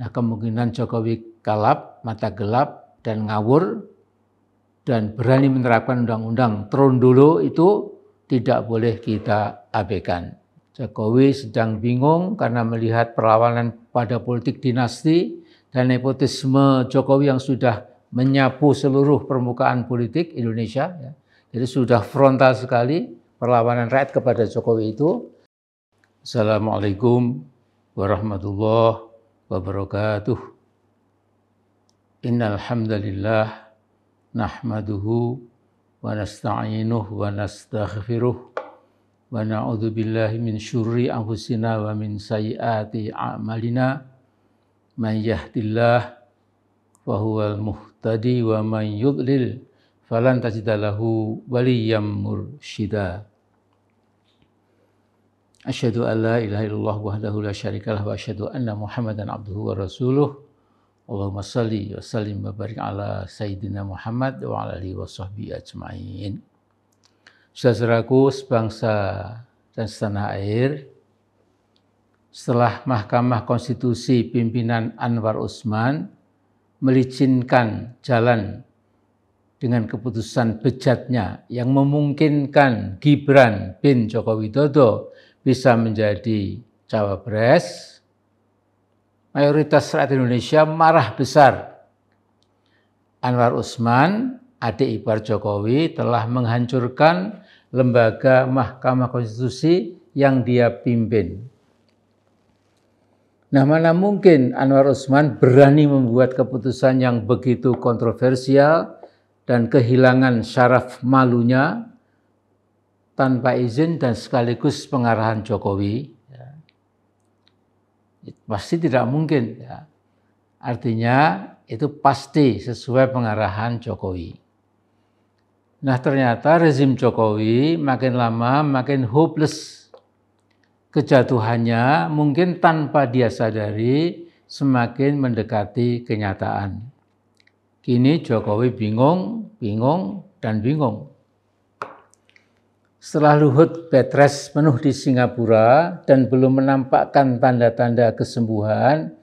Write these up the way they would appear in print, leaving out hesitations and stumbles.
Nah, kemungkinan Jokowi kalap, mata gelap, dan ngawur, dan berani menerapkan undang-undang Trondolo itu tidak boleh kita abaikan. Jokowi sedang bingung karena melihat perlawanan pada politik dinasti dan nepotisme Jokowi yang sudah menyapu seluruh permukaan politik Indonesia. Jadi sudah frontal sekali perlawanan rakyat kepada Jokowi itu. Assalamualaikum warahmatullahi wabarakatuh. Innal hamdalillah nahmaduhu wa nasta'inuhu wa nastaghfiruh wa na'udzu billahi min syurri anfusina wa min sayyiati a'malina. Man yahdihillahu fa huwal muhtadi wa man yudlil falan tajida lahu waliyyan mursyida. Asyhadu an la ilaha illallah wahdahu la syarikalah wa asyhadu anna Muhammadan abduhu wa rasuluh. Allahumma shalli wa sallim wa barik ala sayyidina Muhammad wa ala alihi wa sahbihi ajma'in. Saudaraku sebangsa dan setanah air, setelah Mahkamah Konstitusi pimpinan Anwar Usman melicinkan jalan dengan keputusan bejatnya yang memungkinkan Gibran bin Joko Widodo bisa menjadi cawapres, mayoritas rakyat Indonesia marah besar. Anwar Usman, adik ipar Jokowi, telah menghancurkan lembaga Mahkamah Konstitusi yang dia pimpin. Nah, mana mungkin Anwar Usman berani membuat keputusan yang begitu kontroversial dan kehilangan syaraf malunya tanpa izin dan sekaligus pengarahan Jokowi. Pasti tidak mungkin. Artinya itu pasti sesuai pengarahan Jokowi. Nah, ternyata rezim Jokowi makin lama makin hopeless. Kejatuhannya mungkin tanpa dia sadari semakin mendekati kenyataan. Kini Jokowi bingung, dan bingung. Setelah Luhut bed rest penuh di Singapura dan belum menampakkan tanda-tanda kesembuhan,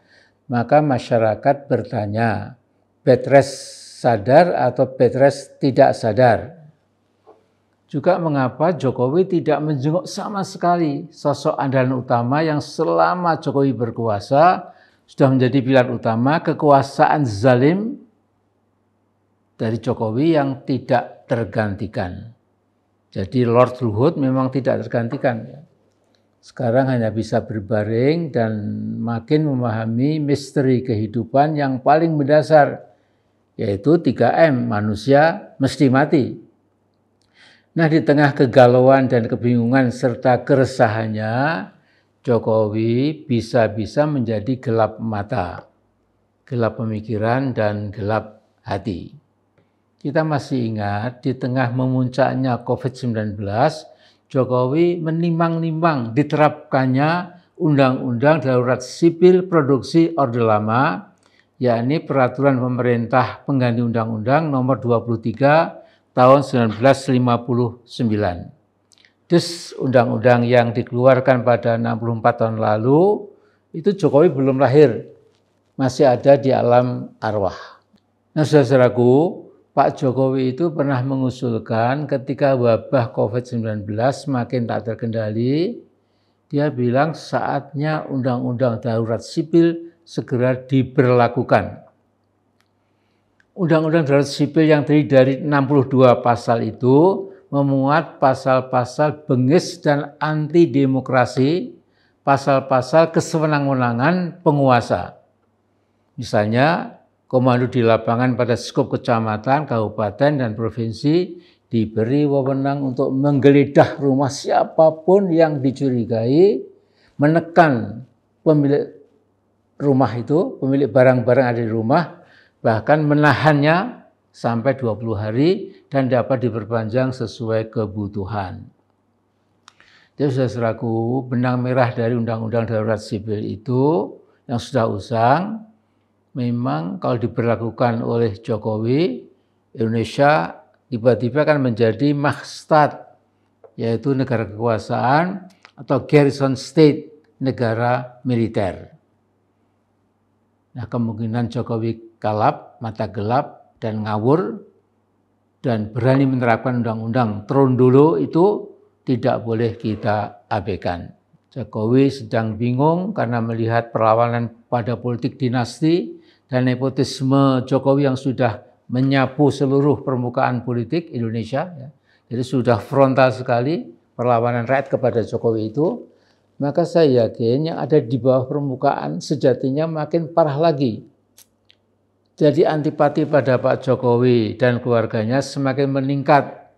maka masyarakat bertanya, bed rest sadar atau bed rest tidak sadar? Juga mengapa Jokowi tidak menjenguk sama sekali sosok andalan utama yang selama Jokowi berkuasa sudah menjadi pilar utama kekuasaan zalim dari Jokowi yang tidak tergantikan. Jadi Lord Luhut memang tidak tergantikan. Sekarang hanya bisa berbaring dan makin memahami misteri kehidupan yang paling mendasar, yaitu 3M, manusia mesti mati. Nah, di tengah kegalauan dan kebingungan serta keresahannya, Jokowi bisa-bisa menjadi gelap mata, gelap pemikiran, dan gelap hati. Kita masih ingat di tengah memuncaknya COVID-19, Jokowi menimang-nimang diterapkannya Undang-Undang Darurat Sipil Produksi Orde Lama, yakni Peraturan Pemerintah Pengganti Undang-Undang Nomor 23 Tahun 1959. Dus undang-undang yang dikeluarkan pada 64 tahun lalu, itu Jokowi belum lahir, masih ada di alam arwah. Nah, saudaraku, Pak Jokowi itu pernah mengusulkan ketika wabah COVID-19 makin tak terkendali, dia bilang saatnya Undang-Undang Darurat Sipil segera diberlakukan. Undang-Undang Darurat Sipil yang terdiri dari 62 pasal itu memuat pasal-pasal bengis dan anti-demokrasi, pasal-pasal kesewenang-wenangan penguasa. Misalnya, komando di lapangan pada skop kecamatan, kabupaten, dan provinsi diberi wewenang untuk menggeledah rumah siapapun yang dicurigai, menekan pemilik rumah itu, pemilik barang-barang ada di rumah, bahkan menahannya sampai 20 hari dan dapat diperpanjang sesuai kebutuhan. Jadi saudaraku, benang merah dari Undang-Undang Darurat Sipil itu yang sudah usang, memang kalau diberlakukan oleh Jokowi, Indonesia tiba-tiba akan menjadi Mahstat, yaitu negara kekuasaan, atau garrison state, negara militer. Nah, kemungkinan Jokowi kalap, mata gelap, dan ngawur, dan berani menerapkan undang-undang Trondolo itu tidak boleh kita abaikan. Jokowi sedang bingung karena melihat perlawanan pada politik dinasti dan nepotisme Jokowi yang sudah menyapu seluruh permukaan politik Indonesia. Jadi sudah frontal sekali perlawanan rakyat kepada Jokowi itu. Maka saya yakin yang ada di bawah permukaan sejatinya makin parah lagi. Jadi antipati pada Pak Jokowi dan keluarganya semakin meningkat.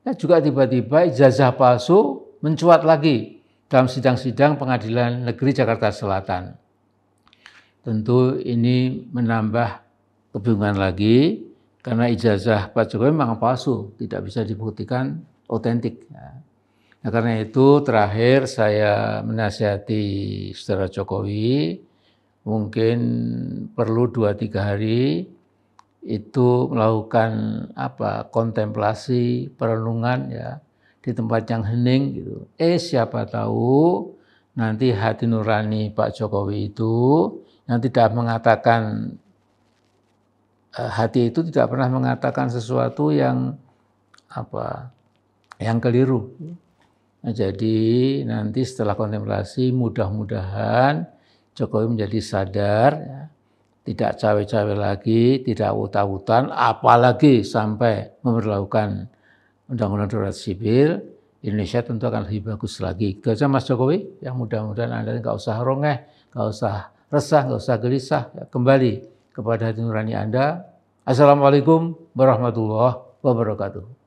Nah, juga tiba-tiba ijazah palsu mencuat lagi dalam sidang-sidang Pengadilan Negeri Jakarta Selatan. Tentu ini menambah kebingungan lagi karena ijazah Pak Jokowi memang palsu, tidak bisa dibuktikan otentik. Nah, karena itu terakhir saya menasihati saudara Jokowi, mungkin perlu 2-3 hari itu melakukan kontemplasi, perenungan ya di tempat yang hening gitu. Siapa tahu nanti hati nurani Pak Jokowi itu yang tidak mengatakan hati itu tidak pernah mengatakan sesuatu yang keliru. Nah, jadi nanti setelah kontemplasi mudah-mudahan Jokowi menjadi sadar, ya, tidak cawe-cawe lagi, tidak ut-utan, apalagi sampai memperlakukan Undang-Undang Darurat Sipil. Indonesia tentu akan lebih bagus lagi. Itu aja Mas Jokowi, yang mudah-mudahan Anda nggak usah rongeh, nggak usah resah, nggak usah gelisah, ya, kembali kepada hati nurani Anda. Assalamualaikum warahmatullahi wabarakatuh.